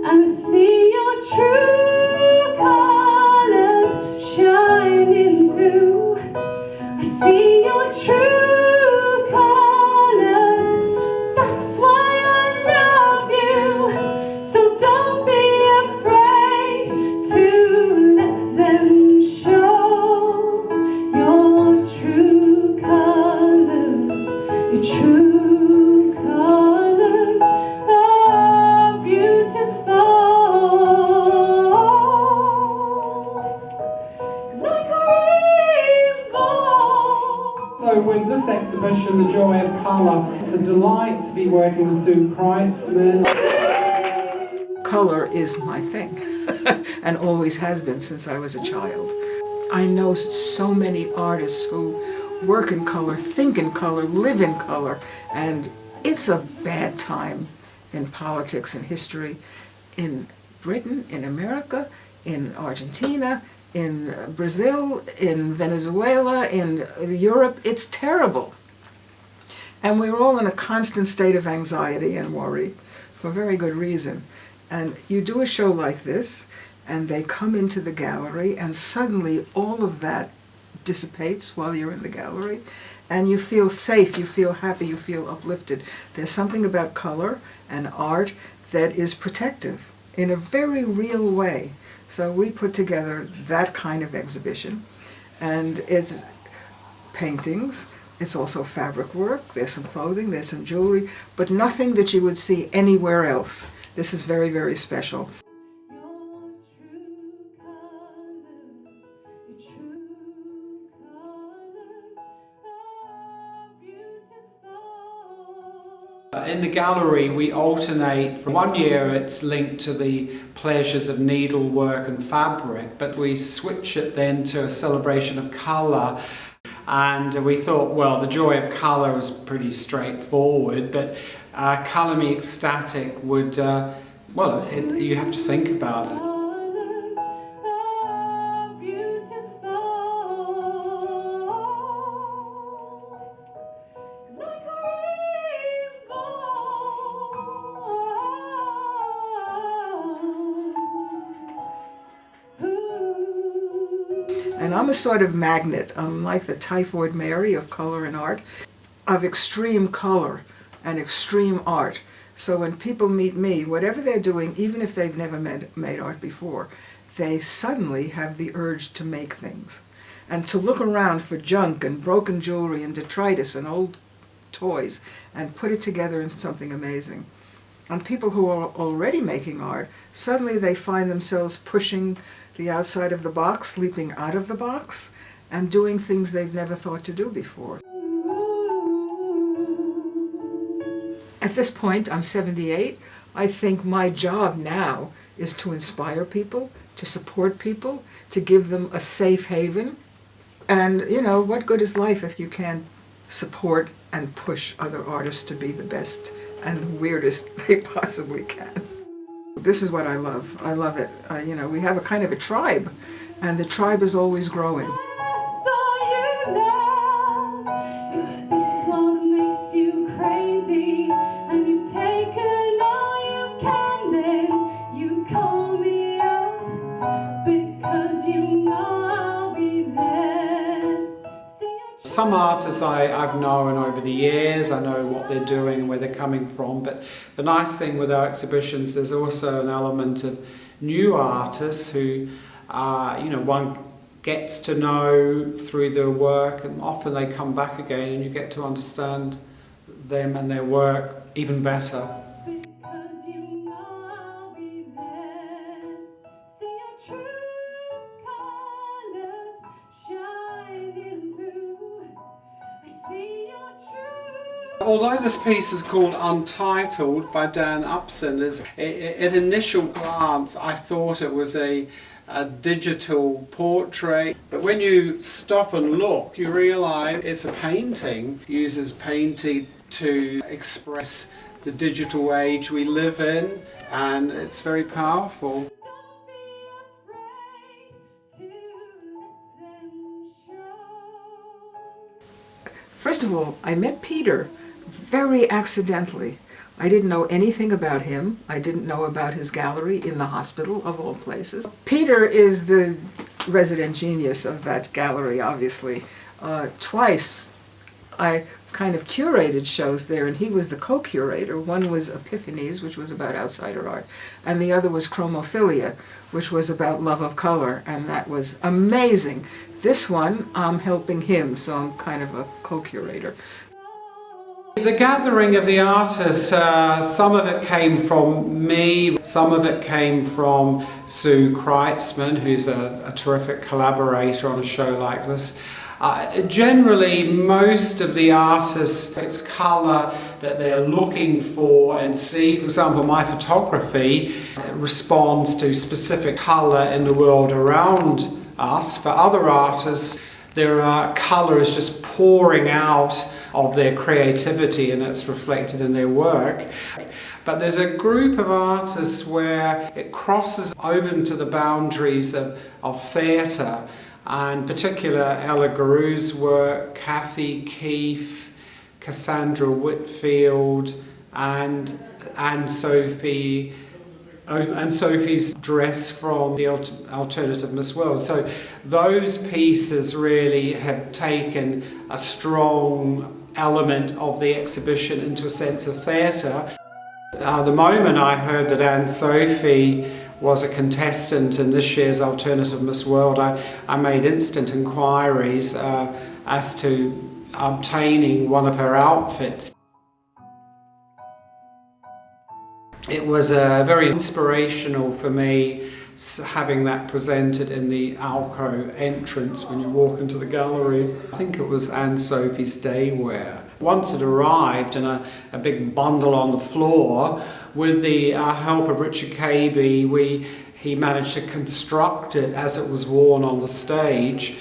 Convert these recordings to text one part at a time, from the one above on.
and I see your true colors shining through. I see your true colors, that's why I love you. So don't be afraid to let them show your true colors. Your true colors are beautiful, like a rainbow. So with this exhibition, The Joy of Colour, it's a delight to be working with Kreitzman. Color is my thing, and always has been since I was a child. I know so many artists who work in color, think in color, live in color, and it's a bad time in politics and history in Britain, in America, in Argentina, in Brazil, in Venezuela, in Europe. It's terrible. And we're all in a constant state of anxiety and worry for very good reason. And you do a show like this, and they come into the gallery, and suddenly all of that dissipates while you're in the gallery, and you feel safe, you feel happy, you feel uplifted. There's something about color and art that is protective in a very real way. So we put together that kind of exhibition, and it's paintings, it's also fabric work, there's some clothing, there's some jewelry, but nothing that you would see anywhere else. This is very, very special. In the gallery we alternate. For 1 year it's linked to the pleasures of needlework and fabric, but we switch it then to a celebration of colour. And we thought, well, the joy of colour was pretty straightforward, but Colour Me Ecstatic would, you have to think about it. And I'm a sort of magnet. I'm like the Typhoid Mary of color and art, of extreme color and extreme art. So when people meet me, whatever they're doing, even if they've never made art before, they suddenly have the urge to make things. And to look around for junk and broken jewelry and detritus and old toys and put it together in something amazing. And people who are already making art, suddenly they find themselves pushing the outside of the box, leaping out of the box, and doing things they've never thought to do before. At this point, I'm 78. I think my job now is to inspire people, to support people, to give them a safe haven. And, you know, what good is life if you can't support and push other artists to be the best and the weirdest they possibly can? This is what I love. I love it. We have a kind of a tribe, and the tribe is always growing. Some artists I've known over the years, I know what they're doing and where they're coming from, but the nice thing with our exhibitions, there's also an element of new artists who, one gets to know through their work, and often they come back again and you get to understand them and their work even better. Although this piece is called Untitled by Dan Upson, at initial glance I thought it was a digital portrait, but when you stop and look you realise it's a painting. It uses painting to express the digital age we live in, and it's very powerful. First of all, I met Peter very accidentally. I didn't know anything about him. I didn't know about his gallery in the hospital, of all places. Peter is the resident genius of that gallery, obviously. Twice I kind of curated shows there, and he was the co-curator. One was Epiphanies, which was about outsider art, and the other was Chromophilia, which was about love of color, and that was amazing. This one, I'm helping him, so I'm kind of a co-curator. The gathering of the artists, some of it came from me, some of it came from Sue Kreitzman, who's a terrific collaborator on a show like this. Generally, most of the artists, it's colour that they're looking for and see. For example, my photography responds to specific colour in the world around us. For other artists, their colour is just pouring out of their creativity, and it's reflected in their work. But there's a group of artists where it crosses over into the boundaries of theatre, and particular Ella Guru's work, Kathy Keefe, Cassandra Whitfield, and Sophie's dress from the Alternative Miss World. So those pieces really have taken a strong element of the exhibition into a sense of theatre. The moment I heard that Anne-Sophie was a contestant in this year's Alternative Miss World, I made instant inquiries as to obtaining one of her outfits. It was very inspirational for me having that presented in the alcove entrance when you walk into the gallery. I think it was Anne-Sophie's day wear. Once it arrived in a big bundle on the floor, with the help of Richard Cabey, he managed to construct it as it was worn on the stage.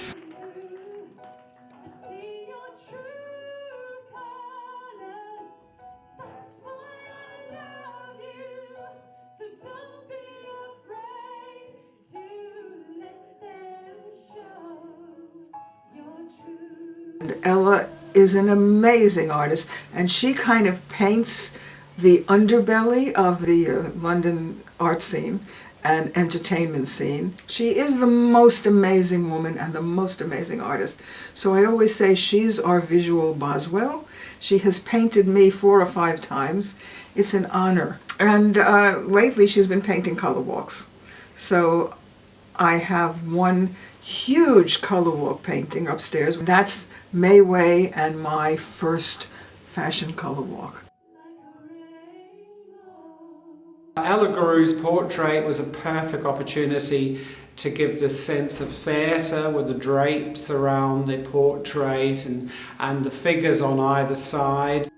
And Ella is an amazing artist, and she kind of paints the underbelly of the London art scene and entertainment scene. She is the most amazing woman and the most amazing artist. So I always say she's our visual Boswell. She has painted me 4 or 5 times. It's an honor. And lately she's been painting color walks. So I have one huge color walk painting upstairs. That's May Way and my first fashion color walk. Ella Guru's portrait was a perfect opportunity to give this sense of theatre with the drapes around the portrait and the figures on either side.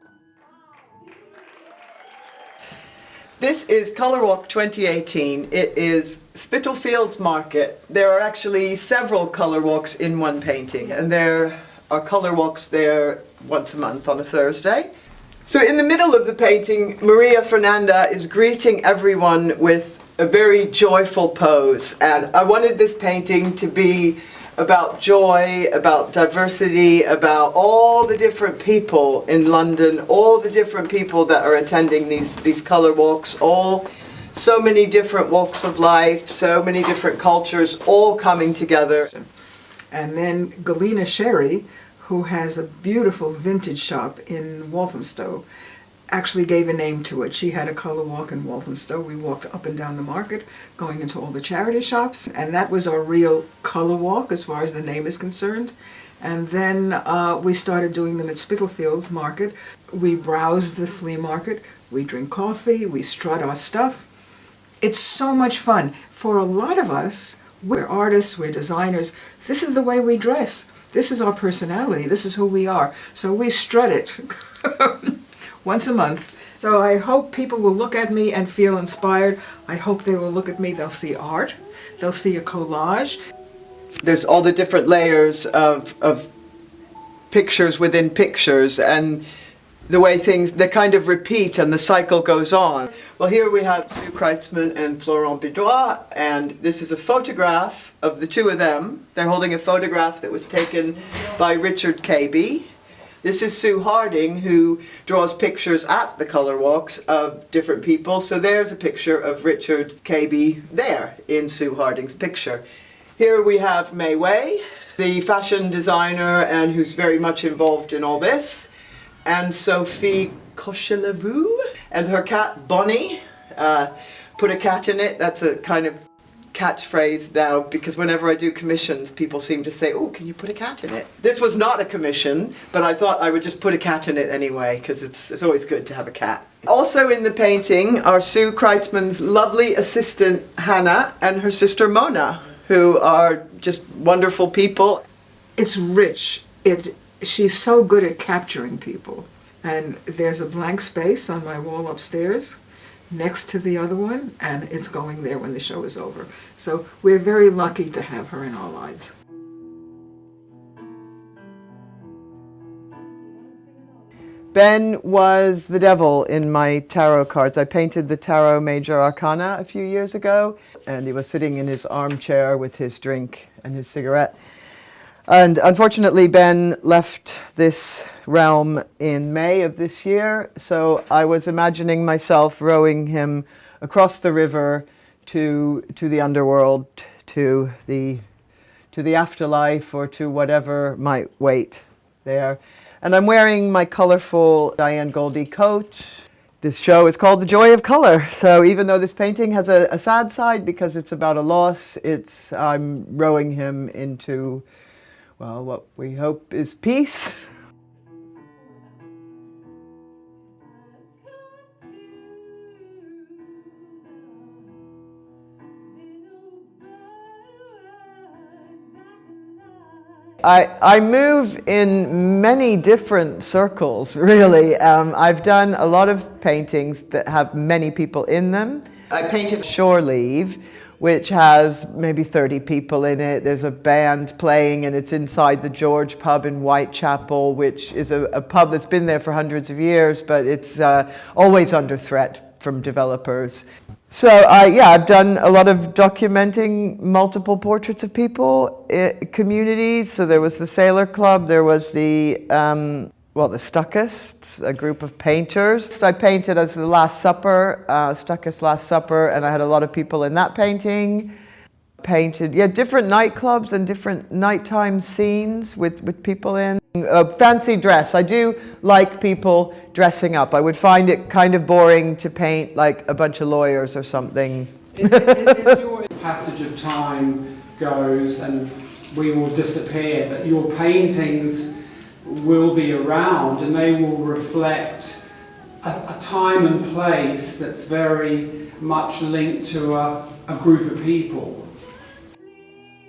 This is Colour Walk 2018. It is Spitalfields Market. There are actually several colour walks in one painting, and there are colour walks there once a month on a Thursday. So in the middle of the painting, Maria Fernanda is greeting everyone with a very joyful pose, and I wanted this painting to be about joy, about diversity, about all the different people in London, all the different people that are attending these colour walks, so many different walks of life, so many different cultures, all coming together. And then Galina Sherry, who has a beautiful vintage shop in Walthamstow, actually gave a name to it. She had a color walk in Walthamstow. We walked up and down the market, going into all the charity shops, and that was our real color walk as far as the name is concerned. And then we started doing them at Spitalfields Market. We browse the flea market, we drink coffee, we strut our stuff. It's so much fun. For a lot of us, we're artists, we're designers. This is the way we dress. This is our personality. This is who we are. So we strut it once a month. So I hope people will look at me and feel inspired. I hope they will look at me, they'll see art, they'll see a collage. There's all the different layers of pictures within pictures, and the way they kind of repeat and the cycle goes on. Well, here we have Sue Kreitzman and Florent Bidois, and this is a photograph of the two of them. They're holding a photograph that was taken by Richard Cabey. This is Sue Harding, who draws pictures at the colour walks of different people. So there's a picture of Richard Cabey there in Sue Harding's picture. Here we have May Way, the fashion designer and who's very much involved in all this, and Sophie Cochelevu and her cat Bonnie. Put a cat in it. That's a kind of catchphrase now, because whenever I do commissions, people seem to say, oh, can you put a cat in it? This was not a commission, but I thought I would just put a cat in it anyway, because it's always good to have a cat. Also in the painting are Sue Kreitzman's lovely assistant Hannah and her sister Mona, who are just wonderful people. It's rich. She's so good at capturing people. And there's a blank space on my wall upstairs next to the other one, and it's going there when the show is over. So we're very lucky to have her in our lives. Ben was the devil in my tarot cards. I painted the Tarot Major Arcana a few years ago, and he was sitting in his armchair with his drink and his cigarette. And unfortunately, Ben left this realm in May of this year, so I was imagining myself rowing him across the river to the underworld, to the afterlife, or to whatever might wait there. And I'm wearing my colorful Diane Goldie coat. This show is called The Joy of Color, so even though this painting has a sad side because it's about a loss, I'm rowing him into, well, what we hope is peace. I move in many different circles, really. I've done a lot of paintings that have many people in them. I painted Shore Leave, which has maybe 30 people in it. There's a band playing, and it's inside the George pub in Whitechapel, which is a pub that's been there for hundreds of years, but it's always under threat from developers. So I've done a lot of documenting multiple portraits of people, communities. So there was the Sailor Club, there was the Stuckists, a group of painters. I painted as the Last Supper, Stuckist Last Supper, and I had a lot of people in that painting. Painted, different nightclubs and different nighttime scenes with people in. Fancy dress. I do like people dressing up. I would find it kind of boring to paint like a bunch of lawyers or something. As your passage of time goes and we will disappear, but your paintings will be around and they will reflect a time and place that's very much linked to a group of people.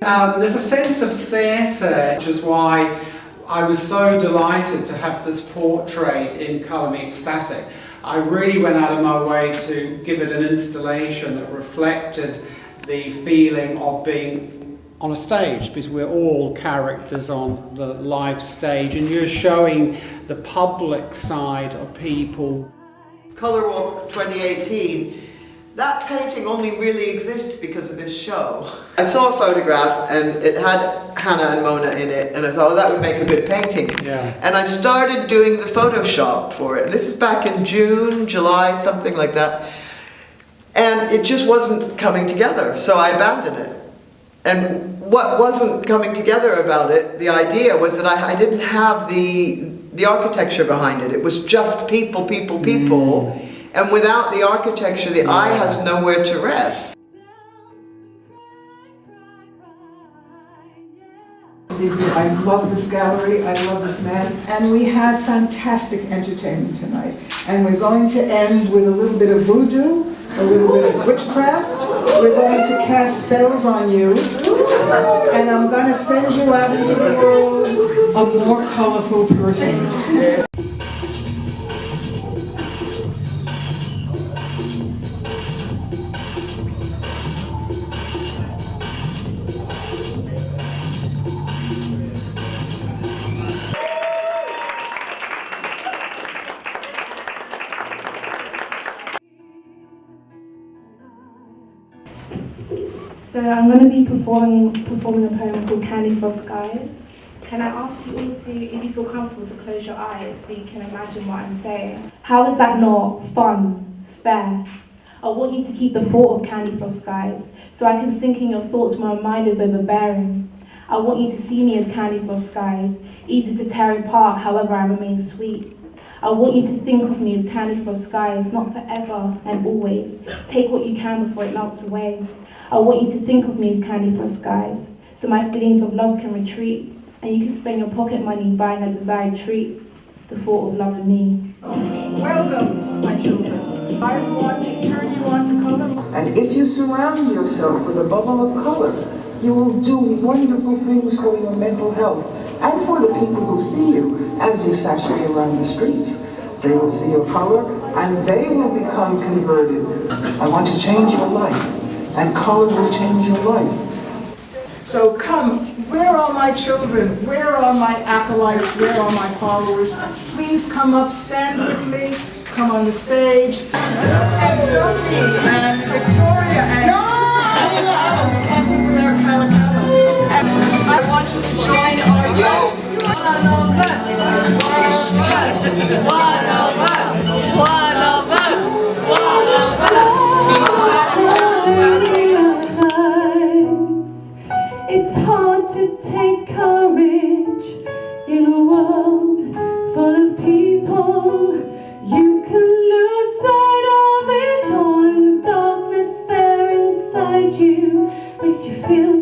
There's a sense of theatre, which is why I was so delighted to have this portrait in Colour Me Ecstatic. I really went out of my way to give it an installation that reflected the feeling of being on a stage, because we're all characters on the live stage, and you're showing the public side of people. Colour Walk 2018. That painting only really exists because of this show. I saw a photograph and it had Hannah and Mona in it, and I thought, that would make a good painting. Yeah. And I started doing the Photoshop for it. This is back in June, July, something like that. And it just wasn't coming together, so I abandoned it. And what wasn't coming together about it, the idea was that I didn't have the architecture behind it. It was just people. And without the architecture, the eye has nowhere to rest. I love this gallery, I love this man, and we have fantastic entertainment tonight. And we're going to end with a little bit of voodoo, a little bit of witchcraft. We're going to cast spells on you, and I'm going to send you out into the world a more colorful person. So I'm going to be performing a poem called Candy Frost Skies. Can I ask you all to, if you feel comfortable, to close your eyes so you can imagine what I'm saying? How is that not fun, fair? I want you to keep the thought of candy floss skies so I can sink in your thoughts when my mind is overbearing. I want you to see me as candy floss skies, easy to tear apart, however I remain sweet. I want you to think of me as candy floss skies, not forever and always. Take what you can before it melts away. I want you to think of me as candy floss skies, so my feelings of love can retreat, and you can spend your pocket money buying a desired treat, the thought of loving me. Welcome, my children. I want to turn you on to color. And if you surround yourself with a bubble of color, you will do wonderful things for your mental health and for the people who see you as you sashay around the streets. They will see your color and they will become converted. I want to change your life, and color will change your life. So come, where are my children? Where are my acolytes? Where are my followers? Please come up, stand with me, come on the stage. And Sophie, and Victoria, and I want you to join our vote. One of us. One of us. One of us. One of us. It's hard to take courage in a world full of people. You can lose sight of it all, and the darkness there inside you makes you feel